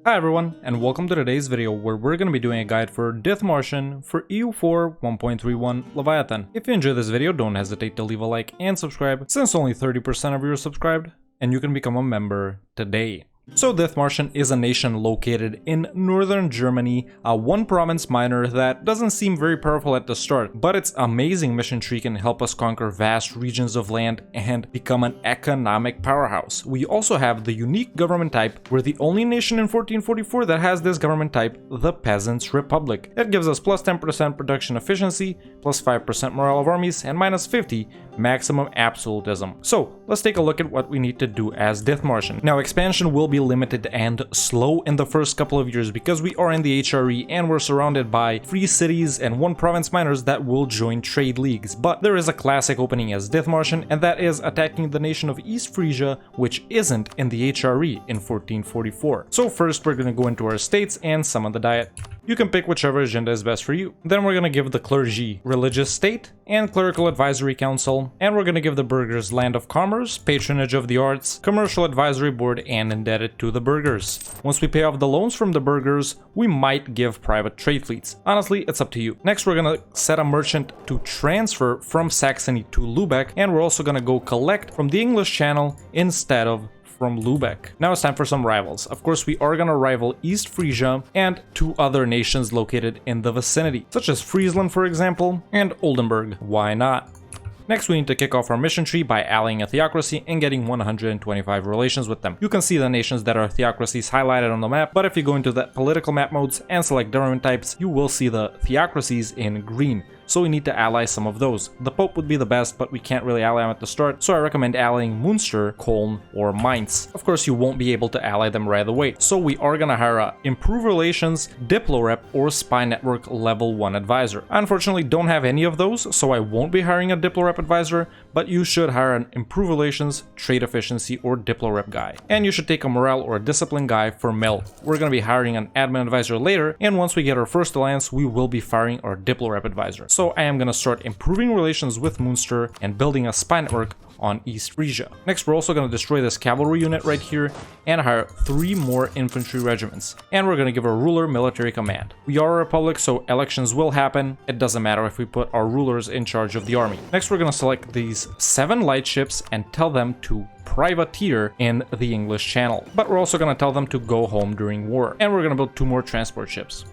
Hi everyone, and welcome to today's video where we're going to be doing a guide for Dithmarschen for EU4 1.31 Leviathan. If you enjoyed this video, don't hesitate to leave a like and subscribe, since only 30% of you are subscribed, and you can become a member today. So Dithmarschen is a nation located in northern Germany, a one-province minor that doesn't seem very powerful at the start, but its amazing mission tree can help us conquer vast regions of land and become an economic powerhouse. We also have the unique government type. We're the only nation in 1444 that has this government type, the Peasants Republic. It gives us plus 10% production efficiency, plus 5% morale of armies, and minus 50 maximum absolutism. So let's take a look at what we need to do as Dithmarschen. Now expansion will be limited and slow in the first couple of years because we are in the HRE and we're surrounded by free cities and one province miners that will join trade leagues. But there is a classic opening as Dithmarschen, and that is attacking the nation of East Frisia, which isn't in the HRE in 1444. So first we're going to go into our states and summon the Diet. You can pick whichever agenda is best for you. Then we're going to give the clergy religious state and clerical advisory council, and we're going to give the burghers land of commerce, patronage of the arts, commercial advisory board, and indebted to the burghers. Once we pay off the loans from the burghers, we might give private trade fleets. Honestly, it's up to you. Next, we're going to set a merchant to transfer from Saxony to Lubeck, and we're also going to go collect from the English Channel instead of from Lubeck. Now it's time for some rivals. Of course, we are gonna rival East Frisia and two other nations located in the vicinity, such as Friesland, for example, and Oldenburg. Why not? Next, we need to kick off our mission tree by allying a theocracy and getting 125 relations with them. You can see the nations that are theocracies highlighted on the map, but if you go into the political map modes and select government types, you will see the theocracies in green. So we need to ally some of those. The Pope would be the best, but we can't really ally them at the start, so I recommend allying Munster, Köln, or Mainz. Of course, you won't be able to ally them right away, so we are gonna hire a Improve Relations, Diplorep, or Spy Network Level 1 advisor. I unfortunately don't have any of those, so I won't be hiring a Diplorep advisor, but you should hire an Improve Relations, Trade Efficiency, or Diplorep guy. And you should take a Morale or Discipline guy for Mil. We're gonna be hiring an Admin advisor later, and once we get our first alliance, we will be firing our Diplorep advisor. So I am going to start improving relations with Munster and building a spy network on East Frisia. Next, we're also going to destroy this cavalry unit right here and hire 3 more infantry regiments. And we're going to give our ruler military command. We are a republic, so elections will happen. It doesn't matter if we put our rulers in charge of the army. Next, we're going to select these 7 light ships and tell them to privateer in the English Channel. But we're also going to tell them to go home during war. And we're going to build 2 more transport ships.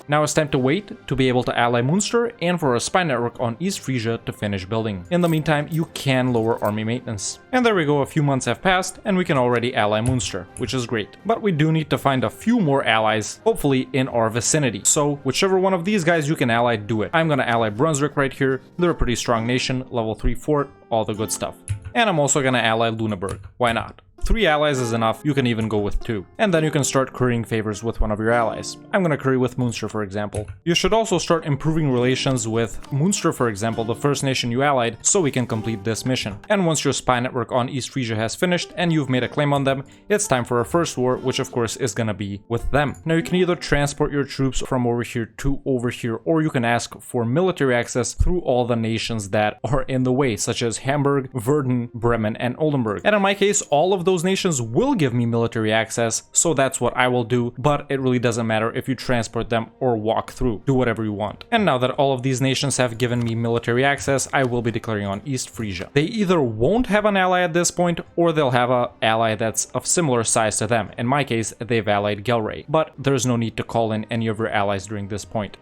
Now it's time to wait to be able to ally Munster and for a spy network on East Frisia to finish building. In the meantime, you can lower army maintenance. And there we go, a few months have passed and we can already ally Munster, which is great. But we do need to find a few more allies, hopefully in our vicinity. So whichever one of these guys you can ally, do it. I'm gonna ally Brunswick right here. They're a pretty strong nation, level 3 fort, all the good stuff. And I'm also gonna ally Lüneburg. Why not? 3 allies is enough, you can even go with 2. And then you can start currying favors with one of your allies. I'm gonna curry with Munster, for example. You should also start improving relations with Munster, for example, the first nation you allied, so we can complete this mission. And once your spy network on East Frisia has finished and you've made a claim on them, it's time for our first war, which of course is gonna be with them. Now you can either transport your troops from over here to over here, or you can ask for military access through all the nations that are in the way, such as Hamburg, Verden, Bremen, and Oldenburg. And in my case, all of those nations will give me military access, so that's what I will do, but it really doesn't matter if you transport them or walk through. Do whatever you want. And now that all of these nations have given me military access, I will be declaring on East Frisia. They either won't have an ally at this point, or they'll have an ally that's of similar size to them. In my case, they've allied Gelre, but there's no need to call in any of your allies during this point.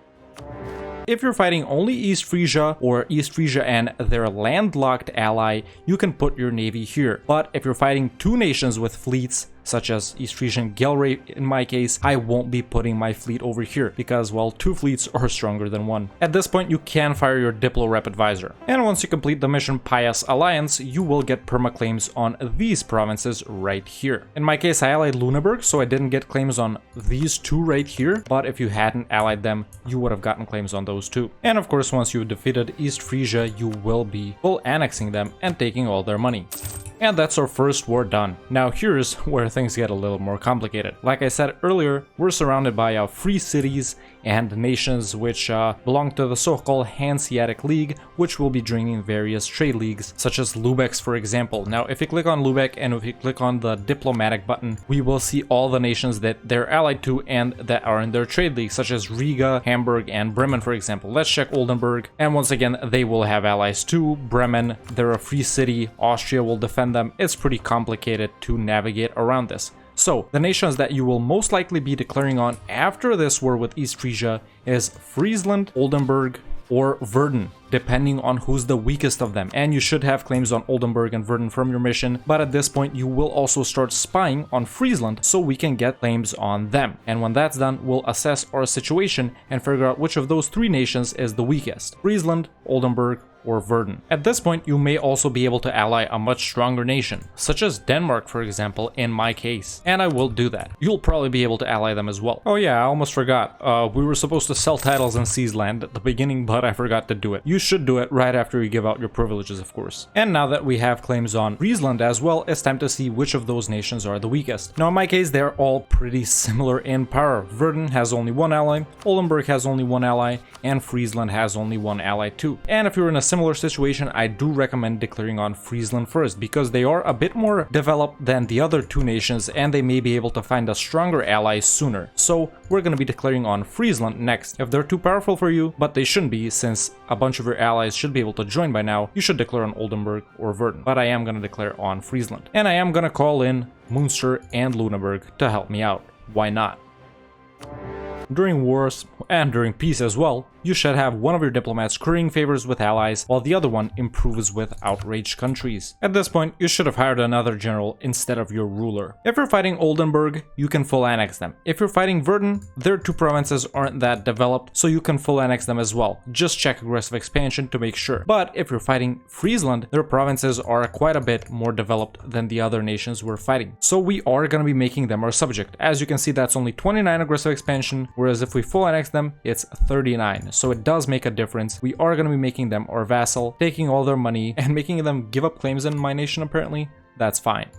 If you're fighting only East Frisia or East Frisia and their landlocked ally, you can put your navy here. But if you're fighting 2 nations with fleets, such as East Frisia and Gelre in my case, I won't be putting my fleet over here because, well, 2 fleets are stronger than 1. At this point, you can fire your Diplorep advisor. And once you complete the mission Pious Alliance, you will get permaclaims on these provinces right here. In my case, I allied Lüneburg, so I didn't get claims on these 2 right here, but if you hadn't allied them, you would have gotten claims on those 2. And of course, once you've defeated East Frisia, you will be full annexing them and taking all their money. And that's our first war done. Now here's where things get a little more complicated. Like I said earlier, we're surrounded by free cities and nations which belong to the so-called Hanseatic League, which will be joining various trade leagues, such as Lübeck's, for example. Now, if you click on Lübeck and if you click on the diplomatic button, we will see all the nations that they're allied to and that are in their trade league, such as Riga, Hamburg, and Bremen, for example. Let's check Oldenburg, and once again, they will have allies too. Bremen, they're a free city. Austria will defend them. It's pretty complicated to navigate around this. So, the nations that you will most likely be declaring on after this war with East Frisia is Friesland, Oldenburg, or Verden, depending on who's the weakest of them. And you should have claims on Oldenburg and Verden from your mission, but at this point you will also start spying on Friesland so we can get claims on them. And when that's done, we'll assess our situation and figure out which of those three nations is the weakest: Friesland, Oldenburg, or Verden. At this point, you may also be able to ally a much stronger nation, such as Denmark, for example, in my case, and I will do that. You'll probably be able to ally them as well. Oh yeah, I almost forgot. We were supposed to sell titles and seize land at the beginning, but I forgot to do it. You should do it right after you give out your privileges, of course. And now that we have claims on Friesland as well, it's time to see which of those nations are the weakest. Now, in my case, they're all pretty similar in power. Verden has only one ally, Oldenburg has only one ally, and Friesland has only one ally too. And if you're in a similar situation, I do recommend declaring on Friesland first, because they are a bit more developed than the other two nations and they may be able to find a stronger ally sooner. So we're going to be declaring on Friesland next. If they're too powerful for you, but they shouldn't be since a bunch of your allies should be able to join by now, you should declare on Oldenburg or Verden. But I am going to declare on Friesland. And I am going to call in Münster and Lüneburg to help me out. Why not? During wars, and during peace as well, you should have one of your diplomats currying favors with allies, while the other one improves with outraged countries. At this point, you should have hired another general instead of your ruler. If you're fighting Oldenburg, you can full annex them. If you're fighting Verden, their two provinces aren't that developed, so you can full annex them as well. Just check aggressive expansion to make sure. But if you're fighting Friesland, their provinces are quite a bit more developed than the other nations we're fighting. So we are going to be making them our subject. As you can see, that's only 29 aggressive expansion, whereas if we full annex them, it's 39. So it does make a difference. We are going to be making them our vassal, taking all their money, and making them give up claims in my nation apparently. That's fine.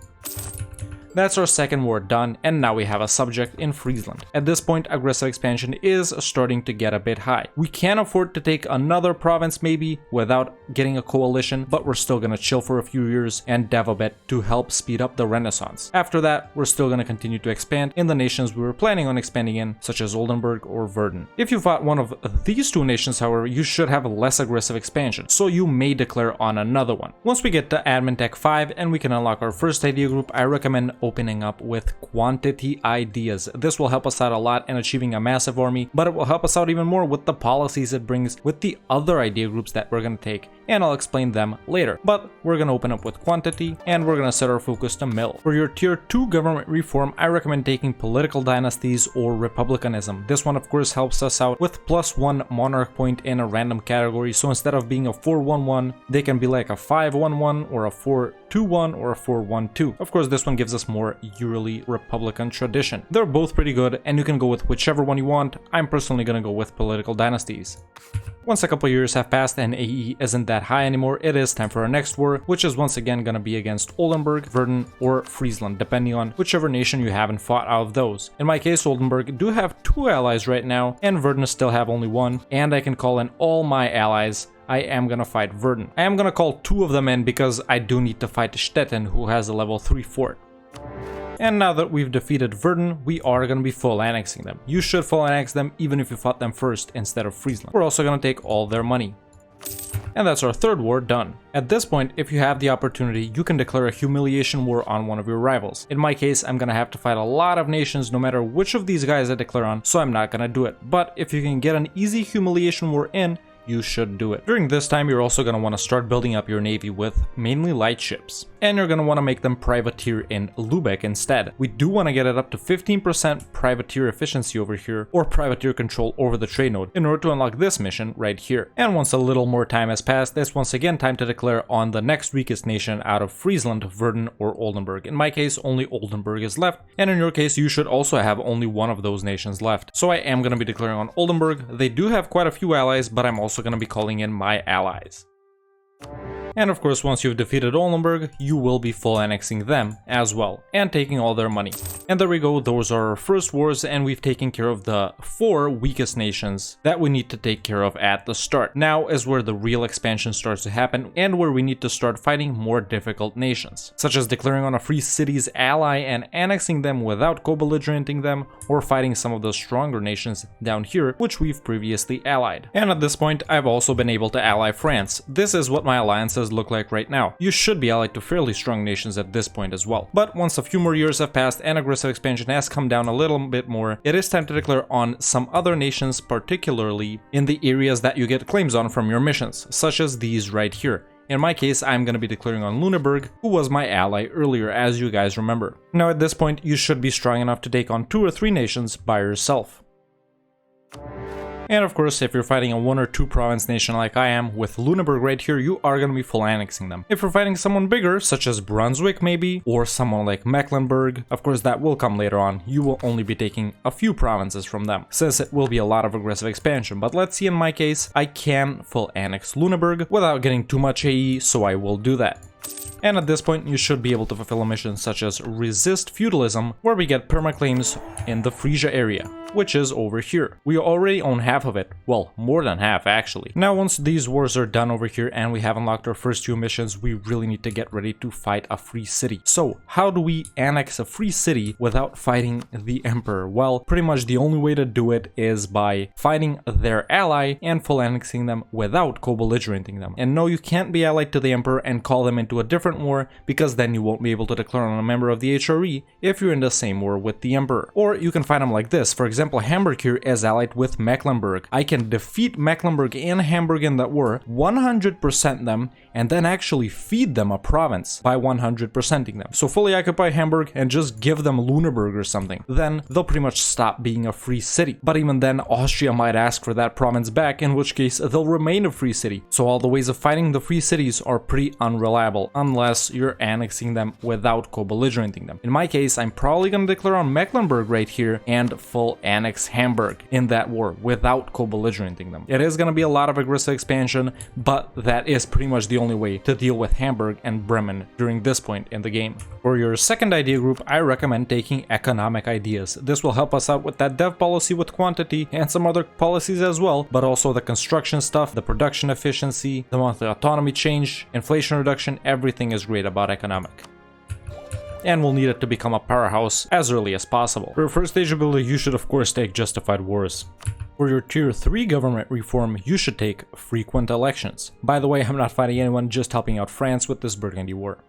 That's our second war done, and now we have a subject in Friesland. At this point, aggressive expansion is starting to get a bit high. We can afford to take another province maybe without getting a coalition, but we're still gonna chill for a few years and dev a bit to help speed up the Renaissance. After that, we're still gonna continue to expand in the nations we were planning on expanding in, such as Oldenburg or Verden. If you fought one of these two nations, however, you should have less aggressive expansion, so you may declare on another one. Once we get to Admin Tech 5 and we can unlock our first idea group, I recommend opening up with quantity ideas. This will help us out a lot in achieving a massive army, but it will help us out even more with the policies it brings with the other idea groups that we're going to take, and I'll explain them later. But we're going to open up with quantity, and we're going to set our focus to mill. For your tier 2 government reform, I recommend taking political dynasties or republicanism. This one of course helps us out with +1 monarch point in a random category, so instead of being a 411, they can be like a 511 or a 421 or a 412. Of course, this one gives us more yearly republican tradition. They're both pretty good, and you can go with whichever one you want. I'm personally gonna go with political dynasties. Once a couple years have passed and AE isn't that high anymore, it is time for our next war, which is once again gonna be against Oldenburg, Verden, or Friesland, depending on whichever nation you haven't fought out of those. In my case, Oldenburg do have 2 allies right now, and Verden still have only 1, and I can call in all my allies. I am gonna fight Verden. I am gonna call 2 of them in because I do need to fight Stettin, who has a level 3 fort. And now that we've defeated Verden, we are going to be full annexing them. You should full annex them even if you fought them first instead of Friesland. We're also going to take all their money. And that's our third war done. At this point, if you have the opportunity, you can declare a humiliation war on one of your rivals. In my case, I'm gonna have to fight a lot of nations no matter which of these guys I declare on, so I'm not gonna do it. But if you can get an easy humiliation war in, you should do it. During this time, you're also going to want to start building up your navy with mainly light ships. And you're going to want to make them privateer in Lübeck instead. We do want to get it up to 15% privateer efficiency over here, or privateer control over the trade node, in order to unlock this mission right here. And once a little more time has passed, it's once again time to declare on the next weakest nation out of Friesland, Verden, or Oldenburg. In my case, only Oldenburg is left, and in your case, you should also have only one of those nations left. So I am going to be declaring on Oldenburg. They do have quite a few allies, but I'm also going to be calling in my allies. And of course, once you've defeated Oldenburg, you will be full annexing them as well, and taking all their money. And there we go, those are our first wars, and we've taken care of the 4 weakest nations that we need to take care of at the start. Now is where the real expansion starts to happen, and where we need to start fighting more difficult nations, such as declaring on a free city's ally and annexing them without co-belligerenting them, or fighting some of the stronger nations down here, which we've previously allied. And at this point, I've also been able to ally France. This is what my alliances look like right now. You should be allied to fairly strong nations at this point as well. But once a few more years have passed and aggressive expansion has come down a little bit more, it is time to declare on some other nations, particularly in the areas that you get claims on from your missions, such as these right here. In my case, I'm going to be declaring on Lüneburg, who was my ally earlier, as you guys remember. Now at this point, you should be strong enough to take on 2 or 3 nations by yourself. And of course, if you're fighting a 1 or 2 province nation like I am, with Lüneburg right here, you are going to be full annexing them. If you're fighting someone bigger, such as Brunswick maybe, or someone like Mecklenburg, of course that will come later on, you will only be taking a few provinces from them, since it will be a lot of aggressive expansion. But let's see, in my case, I can full annex Lüneburg without getting too much AE, so I will do that. And at this point, you should be able to fulfill a mission such as Resist Feudalism, where we get permaclaims in the Frisia area, which is over here. We already own half of it, well, more than half actually. Now once these wars are done over here and we have unlocked our first 2 missions, we really need to get ready to fight a free city. So how do we annex a free city without fighting the Emperor? Well, pretty much the only way to do it is by fighting their ally and full annexing them without co-belligerenting them. And no, you can't be allied to the Emperor and call them into a different war, because then you won't be able to declare on a member of the HRE if you're in the same war with the Emperor. Or you can fight them like this. For example, Hamburg here is allied with Mecklenburg. I can defeat Mecklenburg and Hamburg in that war, 100% them, and then actually feed them a province by 100%ing them. So fully occupy Hamburg and just give them Lüneburg or something. Then they'll pretty much stop being a free city. But even then, Austria might ask for that province back, in which case they'll remain a free city. So all the ways of fighting the free cities are pretty unreliable, unless you're annexing them without co-belligerenting them. In my case, I'm probably going to declare on Mecklenburg right here and full annex Hamburg in that war without co-belligerenting them. It is going to be a lot of aggressive expansion, but that is pretty much the only way to deal with Hamburg and Bremen during this point in the game. For your second idea group, I recommend taking economic ideas. This will help us out with that dev policy with quantity and some other policies as well, but also the construction stuff, the production efficiency, the monthly autonomy change, inflation reduction, everything is great about economic. And we'll need it to become a powerhouse as early as possible. For your first stage ability, you should of course take Justified Wars. For your tier 3 government reform, you should take frequent elections. By the way, I'm not fighting anyone, just helping out France with this Burgundy war.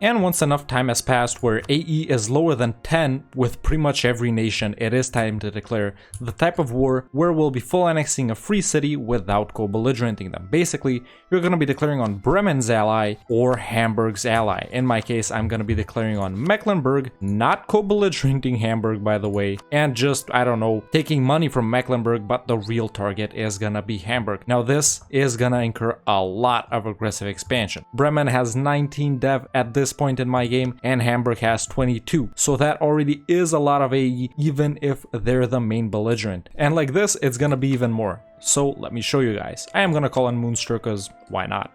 And once enough time has passed where AE is lower than 10 with pretty much every nation, it is time to declare the type of war where we'll be full annexing a free city without co-belligerenting them. Basically, you're going to be declaring on Bremen's ally or Hamburg's ally. In my case, I'm going to be declaring on Mecklenburg, not co-belligerenting Hamburg, by the way, and just, I don't know, taking money from Mecklenburg, but the real target is going to be Hamburg. Now this is going to incur a lot of aggressive expansion. Bremen has 19 dev at this point in my game, and Hamburg has 22, so that already is a lot of AE, even if they're the main belligerent. And like this, it's gonna be even more. So let me show you guys. I am gonna call on Munster, cause why not?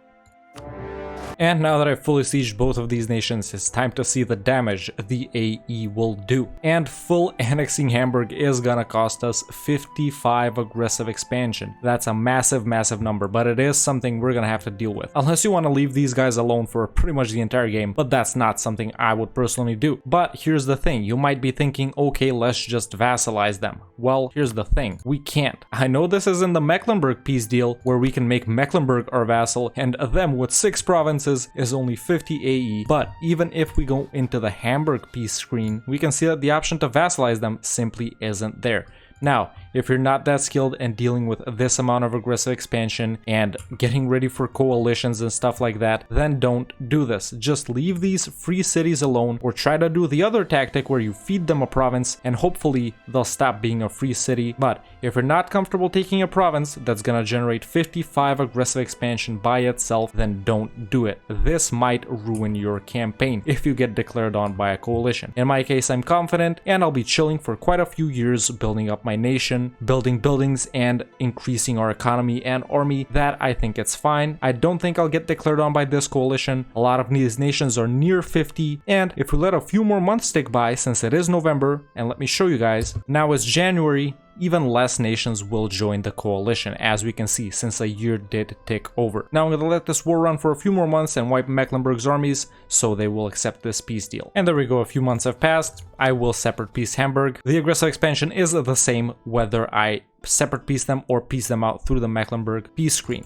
And now that I've fully sieged both of these nations, it's time to see the damage the AE will do. And full annexing Hamburg is gonna cost us 55 aggressive expansion. That's a massive, massive number, but it is something we're gonna have to deal with. Unless you want to leave these guys alone for pretty much the entire game, but that's not something I would personally do. But here's the thing, you might be thinking, okay, let's just vassalize them. Well, here's the thing, we can't. I know this is in the Mecklenburg peace deal, where we can make Mecklenburg our vassal, and them with 6 provinces is only 50 AE, but even if we go into the Hamburg peace screen, we can see that the option to vassalize them simply isn't there. Now, if you're not that skilled and dealing with this amount of aggressive expansion and getting ready for coalitions and stuff like that, then don't do this. Just leave these free cities alone, or try to do the other tactic where you feed them a province and hopefully they'll stop being a free city. But if you're not comfortable taking a province that's gonna generate 55 aggressive expansion by itself, then don't do it. This might ruin your campaign if you get declared on by a coalition. In my case, I'm confident and I'll be chilling for quite a few years building up my my nation, building buildings and increasing our economy and army, that I think it's fine. I don't think I'll get declared on by this coalition. A lot of these nations are near 50, and if we let a few more months tick by, since it is November, and let me show you guys, now it's January, even less nations will join the coalition, as we can see, since a year did tick over. Now I'm gonna let this war run for a few more months and wipe Mecklenburg's armies, so they will accept this peace deal. And there we go, a few months have passed. I will separate peace Hamburg. The aggressive expansion is the same whether I separate peace them or peace them out through the Mecklenburg peace screen.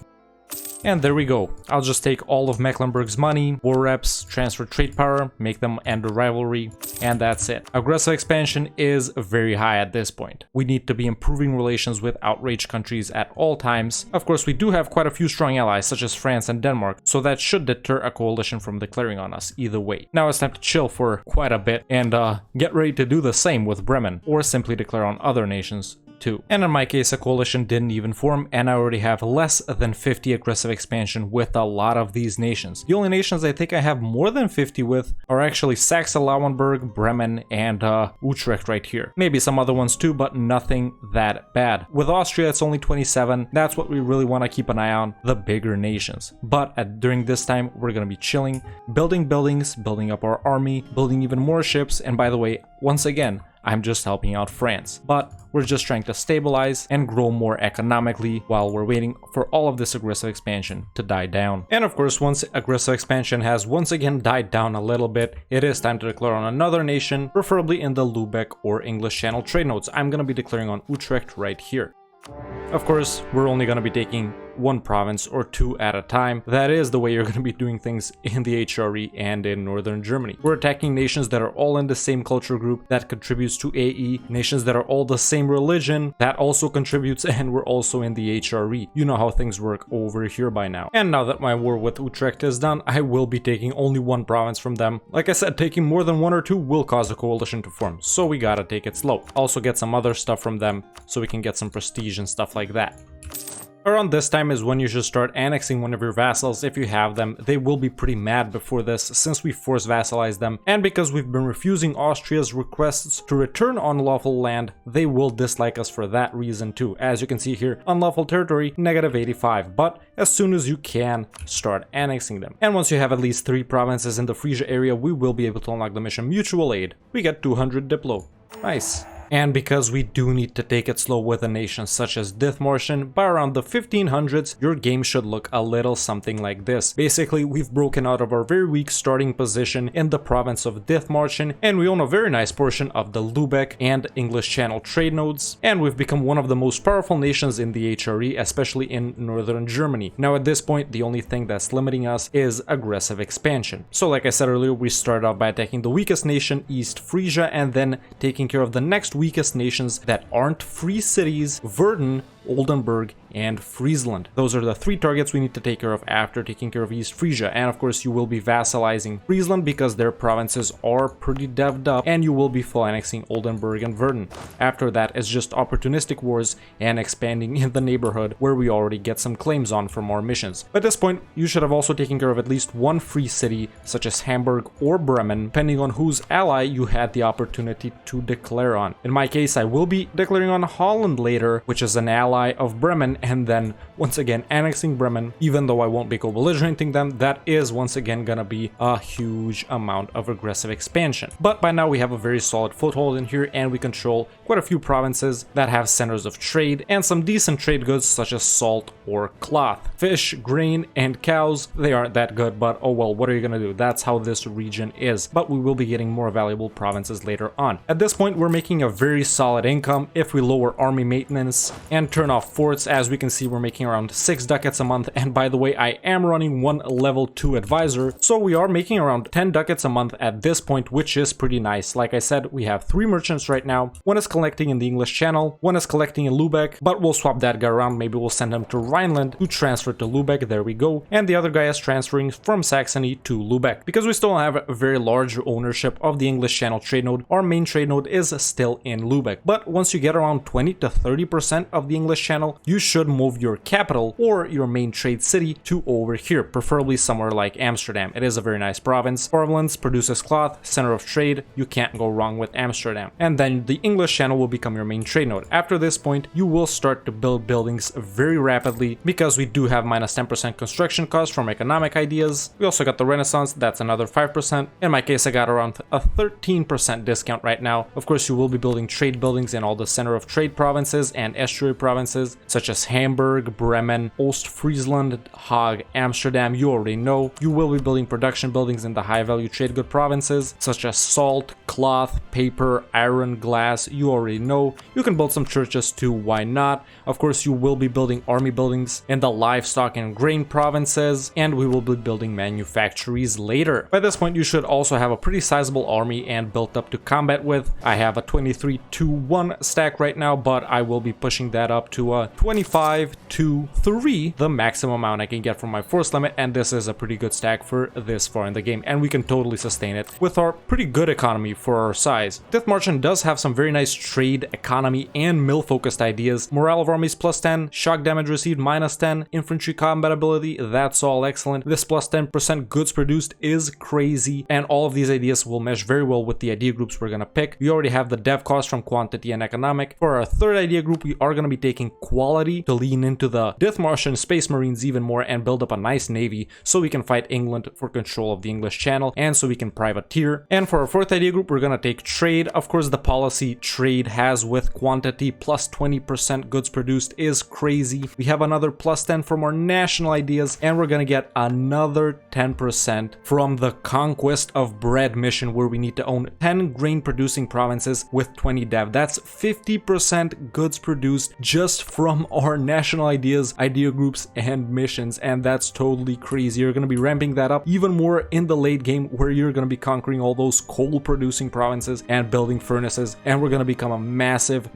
And there we go. I'll just take all of Mecklenburg's money, war reps, transfer trade power, make them end a rivalry, and that's it. Aggressive expansion is very high at this point. We need to be improving relations with outraged countries at all times. Of course, we do have quite a few strong allies, such as France and Denmark, so that should deter a coalition from declaring on us either way. Now it's time to chill for quite a bit and get ready to do the same with Bremen, or simply declare on other nations too. And in my case, a coalition didn't even form, and I already have less than 50 aggressive expansion with a lot of these nations. The only nations I think I have more than 50 with are actually Saxe-Lauenburg, Bremen, and Utrecht right here. Maybe some other ones too, but nothing that bad. With Austria, it's only 27. That's what we really want to keep an eye on, the bigger nations. But during this time, we're going to be chilling, building buildings, building up our army, building even more ships, and by the way, once again, I'm just helping out France, but we're just trying to stabilize and grow more economically while we're waiting for all of this aggressive expansion to die down. And of course, once aggressive expansion has once again died down a little bit, it is time to declare on another nation, preferably in the Lübeck or English Channel trade nodes. I'm going to be declaring on Utrecht right here. Of course, we're only going to be taking one province or two at a time. That is the way you're going to be doing things in the HRE and in northern Germany. We're attacking nations that are all in the same culture group that contributes to AE, nations that are all the same religion that also contributes, and we're also in the HRE. You know how things work over here by now. And now that my war with Utrecht is done, I will be taking only one province from them. Like I said, taking more than one or two will cause a coalition to form, so we gotta take it slow. Also get some other stuff from them so we can get some prestige and stuff like that. Around this time is when you should start annexing one of your vassals if you have them. They will be pretty mad before this since we force vassalized them, and because we've been refusing Austria's requests to return unlawful land, they will dislike us for that reason too. As you can see here, unlawful territory, -85, but as soon as you can, start annexing them. And once you have at least 3 provinces in the Frisia area, we will be able to unlock the mission Mutual Aid. We get 200 Diplo. Nice. And because we do need to take it slow with a nation such as Dithmarschen, by around the 1500s, your game should look a little something like this. Basically, we've broken out of our very weak starting position in the province of Dithmarschen, and we own a very nice portion of the Lübeck and English Channel trade nodes, and we've become one of the most powerful nations in the HRE, especially in northern Germany. Now at this point, the only thing that's limiting us is aggressive expansion. So like I said earlier, we started off by attacking the weakest nation, East Frisia, and then taking care of the next weakest nations that aren't free cities, Verden, Oldenburg, and Friesland. Those are the 3 targets we need to take care of after taking care of East Frisia. And of course, you will be vassalizing Friesland because their provinces are pretty devved up, and you will be full annexing Oldenburg and Verden. After that, it's just opportunistic wars and expanding in the neighborhood where we already get some claims on from our missions. At this point, you should have also taken care of at least one free city, such as Hamburg or Bremen, depending on whose ally you had the opportunity to declare on. In my case, I will be declaring on Holland later, which is an ally of Bremen, and then once again annexing Bremen. Even though I won't be co-belligerenting them, that is once again gonna be a huge amount of aggressive expansion. But by now we have a very solid foothold in here, and we control quite a few provinces that have centers of trade and some decent trade goods such as salt or cloth. Fish, grain, and cows, they aren't that good, but oh well, what are you gonna do? That's how this region is. But we will be getting more valuable provinces later on. At this point, we're making a very solid income if we lower army maintenance and turn off forts. As we can see, we're making around 6 ducats a month, and by the way, I am running one level 2 advisor, so we are making around 10 ducats a month at this point, which is pretty nice. Like I said, we have 3 merchants right now. One is collecting in the English Channel, one is collecting in Lübeck, but we'll swap that guy around. Maybe we'll send him to Rhineland to transfer to Lübeck, there we go, and the other guy is transferring from Saxony to Lübeck. Because we still have a very large ownership of the English Channel trade node, our main trade node is still in Lübeck, but once you get around 20 to 30% of the English Channel, you should move your capital or your main trade city to over here, preferably somewhere like Amsterdam. It is a very nice province. Orleans produces cloth, center of trade, you can't go wrong with Amsterdam. And then the English Channel channel will become your main trade node. After this point, you will start to build buildings very rapidly because we do have minus 10% construction cost from economic ideas. We also got the Renaissance, that's another 5%. In my case, I got around a 13% discount right now. Of course, you will be building trade buildings in all the center of trade provinces and estuary provinces, such as Hamburg, Bremen, Ostfriesland, Hague, Amsterdam. You already know. You will be building production buildings in the high-value trade good provinces, such as salt, cloth, paper, iron, glass. You already know. You can build some churches too, why not? Of course, you will be building army buildings in the livestock and grain provinces, and we will be building manufactories later. By this point, you should also have a pretty sizable army and built up to combat with. I have a 23-2-1 stack right now, but I will be pushing that up to a 25-2-3, the maximum amount I can get from my force limit, and this is a pretty good stack for this far in the game, and we can totally sustain it with our pretty good economy for our size. Dithmarschen does have some very nice trade, economy, and mill-focused ideas. Morale of armies plus 10, shock damage received minus 10, infantry combat ability, that's all excellent. This plus 10% goods produced is crazy, and all of these ideas will mesh very well with the idea groups we're gonna pick. We already have the dev cost from quantity and economic. For our third idea group, we are gonna be taking quality to lean into the Dithmarschen Space Marines even more and build up a nice navy so we can fight England for control of the English Channel and so we can privateer. And for our fourth idea group, we're gonna take trade. Of course, the policy trade has with quantity plus 20% goods produced is crazy. We have another plus 10 from our national ideas, and we're gonna get another 10% from the conquest of bread mission, where we need to own 10 grain producing provinces with 20 dev. That's 50% goods produced just from our national ideas, idea groups, and missions, and that's totally crazy. You're gonna be ramping that up even more in the late game, where you're gonna be conquering all those coal producing provinces and building furnaces, and we're gonna become a massive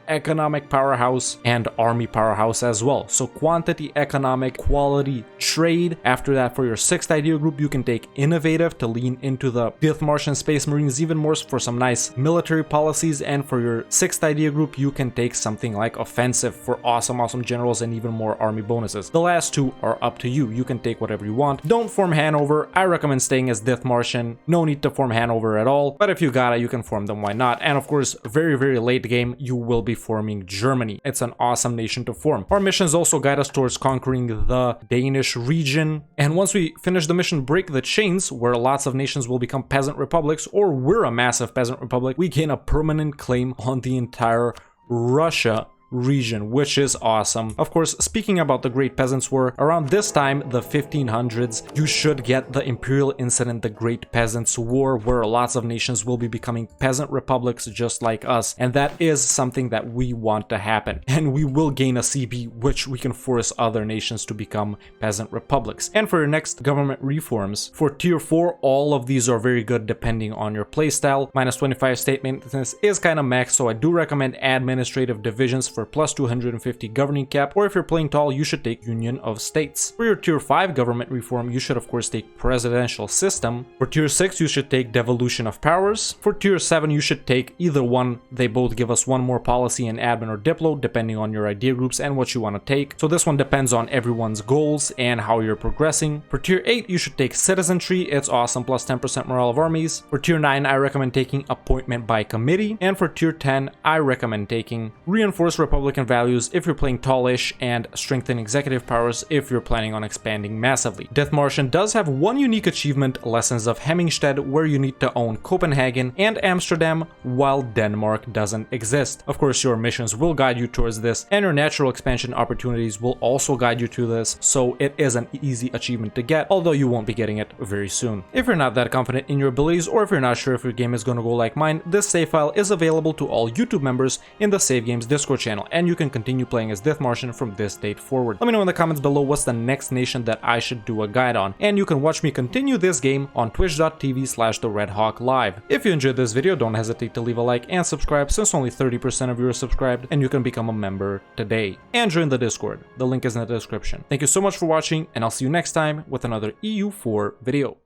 economic powerhouse and army powerhouse as well. So quantity, economic, quality, trade. After that, for your sixth idea group, you can take innovative to lean into the Dithmarschen Space Marines even more for some nice military policies, and for your sixth idea group, you can take something like offensive for awesome generals and even more army bonuses. The last two are up to you. You can take whatever you want. Don't form Hanover. I recommend staying as Dithmarschen. No need to form Hanover at all, but if you gotta, you can form them, why not? And of course, very late game, you will be forming Germany. It's an awesome nation to form. Our missions also guide us towards conquering the Danish region, and once we finish the mission Break the Chains, where lots of nations will become peasant republics, or we're a massive peasant republic, we gain a permanent claim on the entire Russia region, which is awesome. Of course, speaking about the Great Peasants War, around this time, the 1500s, you should get the imperial incident, the Great Peasants War, where lots of nations will be becoming peasant republics just like us, and that is something that we want to happen. And we will gain a CB, which we can force other nations to become peasant republics. And for your next government reforms, for tier 4, all of these are very good depending on your playstyle. Minus 25 state maintenance is kind of max, so I do recommend administrative divisions for plus 250 governing cap, or if you're playing tall, you should take Union of States. For your tier 5 government reform, you should of course take presidential system. For tier 6, you should take devolution of powers. For tier 7, you should take either one. They both give us one more policy in admin or diplo, depending on your idea groups and what you want to take. So this one depends on everyone's goals and how you're progressing. For tier 8, you should take citizenry. It's awesome, plus 10% morale of armies. For tier 9, I recommend taking appointment by committee. And for tier 10, I recommend taking reinforced Republican values if you're playing tallish, and strengthen executive powers if you're planning on expanding massively. Dithmarschen does have one unique achievement, Lessons of Hemmingstead, where you need to own Copenhagen and Amsterdam, while Denmark doesn't exist. Of course, your missions will guide you towards this, and your natural expansion opportunities will also guide you to this, so it is an easy achievement to get, although you won't be getting it very soon. If you're not that confident in your abilities, or if you're not sure if your game is going to go like mine, this save file is available to all YouTube members in the Save Games Discord channel, and you can continue playing as Dithmarschen from this date forward. Let me know in the comments below what's the next nation that I should do a guide on, and you can watch me continue this game on twitch.tv/TheRedHawkLive. If you enjoyed this video, don't hesitate to leave a like and subscribe, since only 30% of you are subscribed, and you can become a member today. And join the Discord. The link is in the description. Thank you so much for watching, and I'll see you next time with another EU4 video.